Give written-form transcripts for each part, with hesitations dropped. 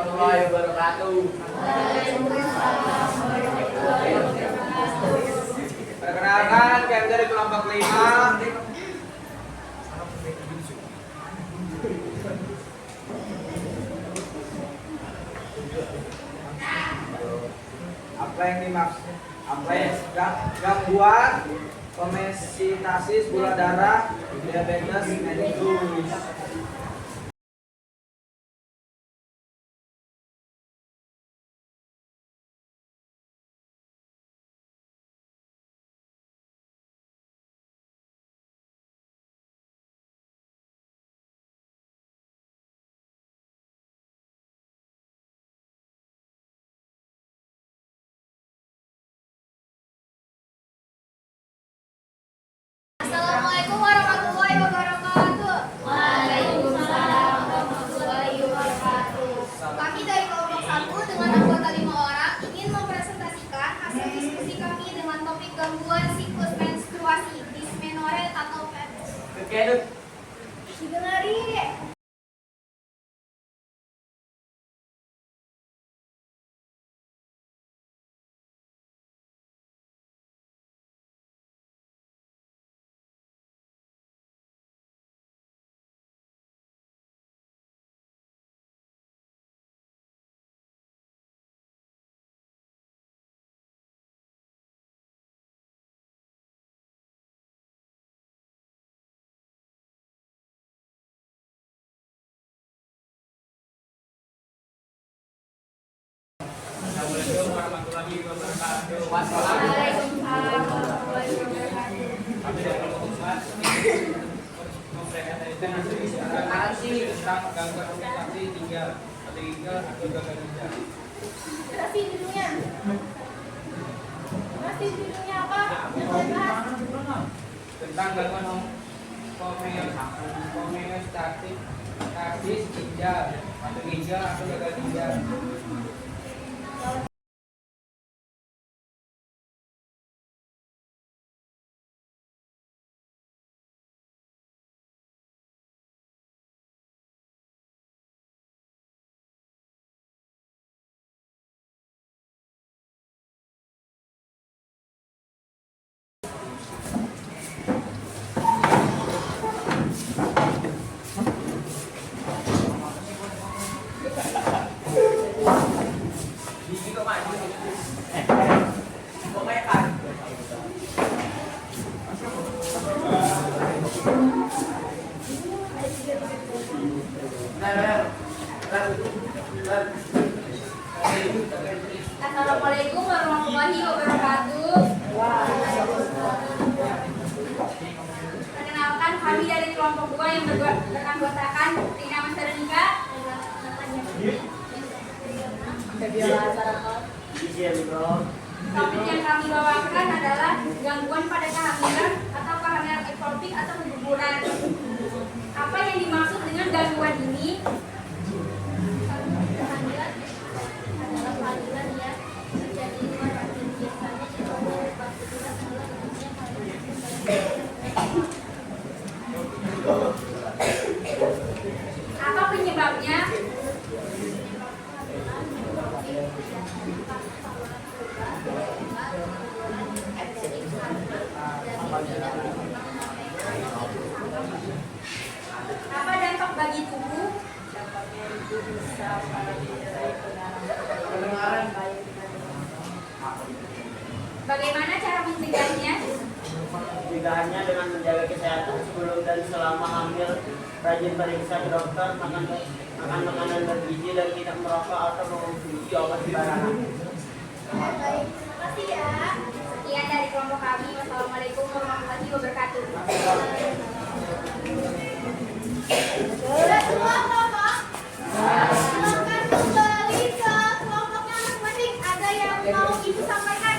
warahmatullahi wabarakatuh. Perkenalkan, kami dari kelompok 5. Apa yang dimaksud? Gangguan homesistasis, gula darah, diabetes mellitus. Assalamualaikum warahmatullahi wabarakatuh. Waalaikumsalam warahmatullahi wabarakatuh. Kami dari kelompok 1 dengan anggota 5 orang ingin mempresentasikan hasil diskusi kami dengan topik gangguan siklus menstruasi, dysmenorrhea atau PMS. Didengar. Assalamualaikum warahmatullahi wabarakatuh. Waalaikumsalam warahmatullahi wabarakatuh. Kami dari kelompok 4 mempresentasikan hasil diskusi tentang gangguan homesistasis ginjal atau gagal ginjal. Jelasin judulnya. Jelasin judulnya apa? Yang kalian bahas. Tentang gangguan homesistasis ginjal atau gagal ginjal. Assalamualaikum warahmatullahi wabarakatuh. Perkenalkan, kami dari kelompok 2 yang beranggotakan Rina Masarenika, topik yang kami bawakan adalah gangguan pada kehamilan atau kehamilan ektopik atau keguguran. Apa yang dimaksud dengan gangguan ini? Kehamilan adalah kehamilan yang terjadi di luar batin, biasanya di bawah batin apa penyebabnya? Apa dampak bagi tubuh? Bagaimana cara mencegahnya? Pencegahannya dengan menjaga kesehatan sebelum dan selama hamil, rajin periksa ke dokter, makan makanan bergizi dan tidak merokok atau mengonsumsi obat sembarangan. Baik, terima kasih ya. Sekian dari kelompok kami. Wassalamualaikum warahmatullahi wabarakatuh. Semua kelompok. Silakan kembali ke kelompoknya masing-masing. Ada yang mau ibu sampaikan?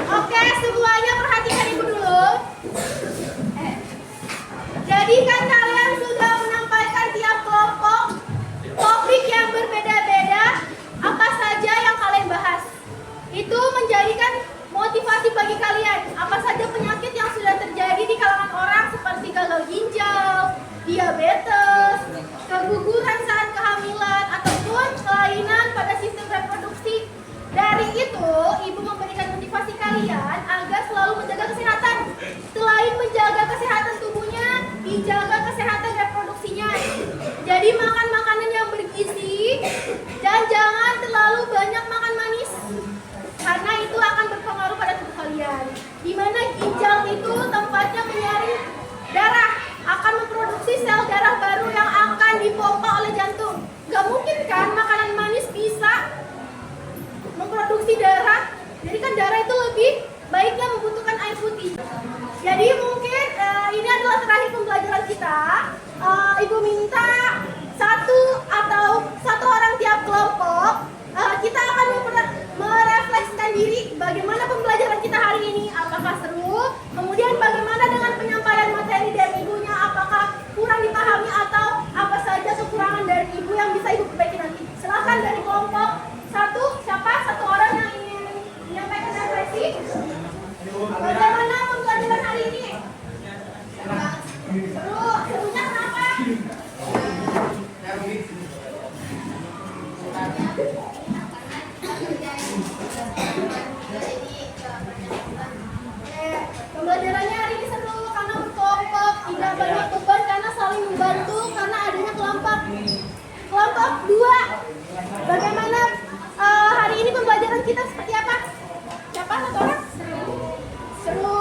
Oke, semuanya perhatikan ibu dulu. Jadi kan kalian sudah menyampaikan tiap kelompok topik yang berbeda-beda. Apa saja yang kalian bahas? Itu menjadikan motivasi bagi kalian. Apa saja penyakit yang sudah terjadi di kalangan orang seperti gagal ginjal, diabetes, Jadi mungkin ini adalah terakhir pembelajaran kita. Ibu minta satu orang tiap kelompok. Kita akan merefleksikan diri bagaimana pembelajaran kita hari ini, apakah seru, kemudian bagaimana dengan penyampaian materi dari ibunya, apakah kurang dipahami atau apa saja kekurangan dari ibu yang bisa ibu perbaiki nanti. Silakan dari kelompok satu orang yang ingin menyampaikan refleksi. Bagaimana pembelajaran hari ini? Serunya kenapa? Pembelajarannya hari ini seru karena berkelompok, tidak banyak beban karena saling membantu, karena adanya kelompok 2. Bagaimana hari ini pembelajaran kita seperti apa? Siapa satu orang? Seru.